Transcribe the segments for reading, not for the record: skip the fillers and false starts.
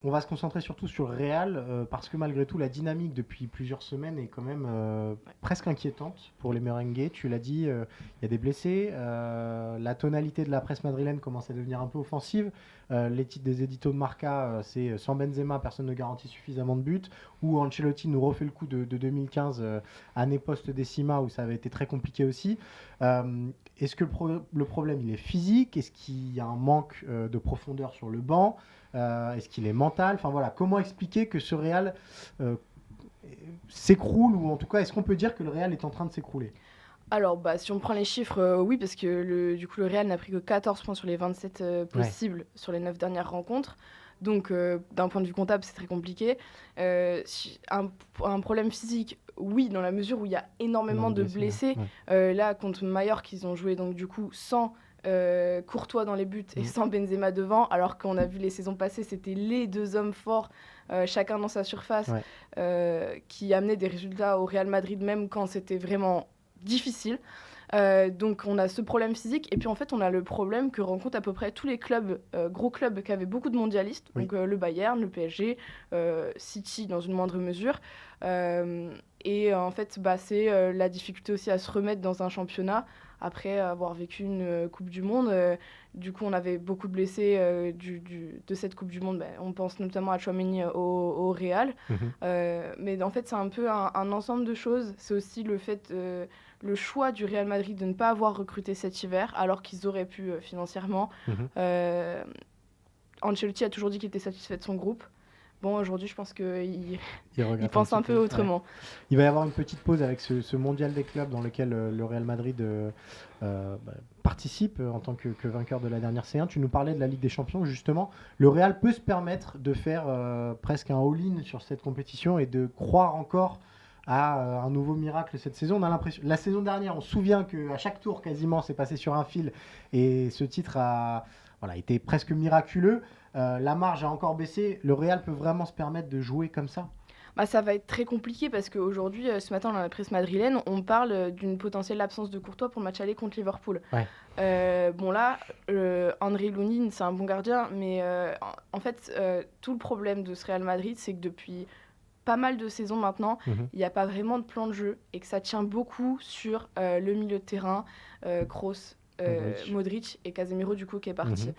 on va se concentrer surtout sur le Real parce que malgré tout, la dynamique depuis plusieurs semaines est quand même presque inquiétante pour les merengues. Tu l'as dit, il y a des blessés. La tonalité de la presse madrilène commence à devenir un peu offensive. Les titres des éditos de Marca, c'est sans Benzema, personne ne garantit suffisamment de buts. Ou Ancelotti nous refait le coup de 2015, année post-décima, où ça avait été très compliqué aussi. Est-ce que le problème il est physique? Est-ce qu'il y a un manque de profondeur sur le banc? Est-ce qu'il est mental? Enfin voilà, comment expliquer que ce Real s'écroule, ou en tout cas, est-ce qu'on peut dire que le Real est en train de s'écrouler? Alors, si on prend les chiffres, oui, parce que le Real n'a pris que 14 points sur les 27 possibles sur les 9 dernières rencontres. Donc, d'un point de vue comptable, c'est très compliqué. Un problème physique, oui, dans la mesure où il y a énormément de blessés. Là, contre Mallorca, ils ont joué donc du coup sans Courtois dans les buts et sans Benzema devant, alors qu'on a vu les saisons passées, c'était les deux hommes forts, chacun dans sa surface, qui amenaient des résultats au Real Madrid, même quand c'était vraiment difficile. Donc on a ce problème physique, et puis en fait on a le problème que rencontrent à peu près tous les clubs, gros clubs qui avaient beaucoup de mondialistes, donc le Bayern, le PSG, City dans une moindre mesure, et en fait c'est la difficulté aussi à se remettre dans un championnat après avoir vécu une Coupe du Monde. Du coup on avait beaucoup de blessés de cette Coupe du Monde. On pense notamment à Tchouaméni au Real. Mais en fait c'est un peu un ensemble de choses. C'est aussi le fait le choix du Real Madrid de ne pas avoir recruté cet hiver, alors qu'ils auraient pu financièrement. Ancelotti a toujours dit qu'il était satisfait de son groupe. Bon, aujourd'hui, je pense qu'il pense un peu autrement. Il va y avoir une petite pause avec ce mondial des clubs dans lequel le Real Madrid participe en tant que vainqueur de la dernière C1. Tu nous parlais de la Ligue des Champions, justement. Le Real peut se permettre de faire presque un all-in sur cette compétition et de croire encore à un nouveau miracle cette saison. On a l'impression, la saison dernière, on se souvient qu'à chaque tour, quasiment, c'est passé sur un fil, et ce titre a été presque miraculeux. La marge a encore baissé. Le Real peut vraiment se permettre de jouer comme ça? Ça va être très compliqué parce qu'aujourd'hui, ce matin, dans la presse madrilène, on parle d'une potentielle absence de Courtois pour le match aller contre Liverpool. Bon là, André Lunin, c'est un bon gardien, mais en fait, tout le problème de ce Real Madrid, c'est que depuis pas mal de saisons maintenant, il n'y a pas vraiment de plan de jeu, et que ça tient beaucoup sur le milieu de terrain, Kroos, Modric et Casemiro du coup qui est parti.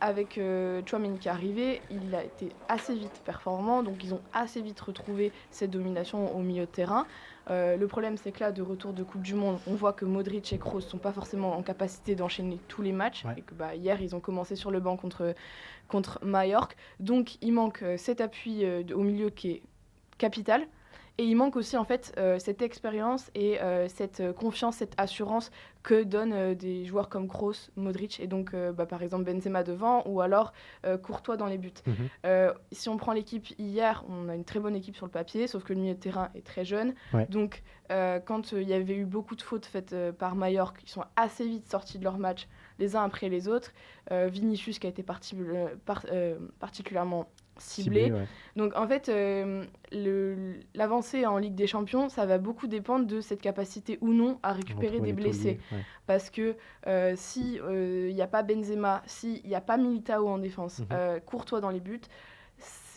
Avec Tchouaméni qui est arrivé, il a été assez vite performant, donc ils ont assez vite retrouvé cette domination au milieu de terrain. Le problème, c'est que là, de retour de Coupe du Monde, on voit que Modric et Kroos ne sont pas forcément en capacité d'enchaîner tous les matchs, et que hier, ils ont commencé sur le banc contre Mallorca. Donc, il manque cet appui au milieu qui est capital. Et il manque aussi en fait cette expérience et cette confiance, cette assurance que donnent des joueurs comme Kroos, Modric et donc par exemple Benzema devant, ou alors Courtois dans les buts. Si on prend l'équipe hier, on a une très bonne équipe sur le papier, sauf que le milieu de terrain est très jeune. Donc quand il y avait eu beaucoup de fautes faites par Mallorca, ils sont assez vite sortis de leur match les uns après les autres. Vinicius qui a été particulièrement ciblé. Donc en fait, l'avancée en Ligue des Champions, ça va beaucoup dépendre de cette capacité ou non à récupérer des blessés. Parce que si il n'y a pas Benzema, s'il n'y a pas Militao en défense, Courtois dans les buts,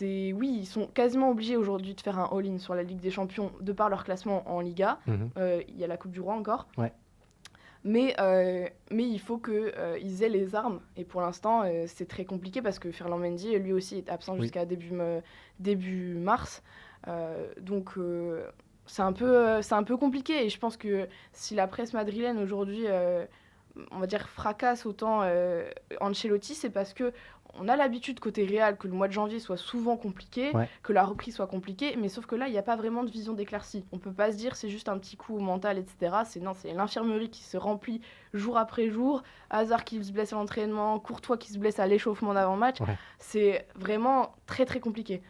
ils sont quasiment obligés aujourd'hui de faire un all-in sur la Ligue des Champions de par leur classement en Liga. Il y a la Coupe du Roi encore. Mais il faut qu'ils aient les armes. Et pour l'instant, c'est très compliqué parce que Ferland Mendy, lui aussi, est absent jusqu'à début mars. Donc, c'est un peu compliqué. Et je pense que si la presse madrilène aujourd'hui, on va dire, fracasse autant Ancelotti, c'est parce que on a l'habitude côté Real que le mois de janvier soit souvent compliqué, que la reprise soit compliquée, mais sauf que là, il n'y a pas vraiment de vision d'éclaircie. On ne peut pas se dire c'est juste un petit coup mental, etc. C'est l'infirmerie qui se remplit jour après jour, Hazard qui se blesse à l'entraînement, Courtois qui se blesse à l'échauffement d'avant-match. C'est vraiment très très compliqué.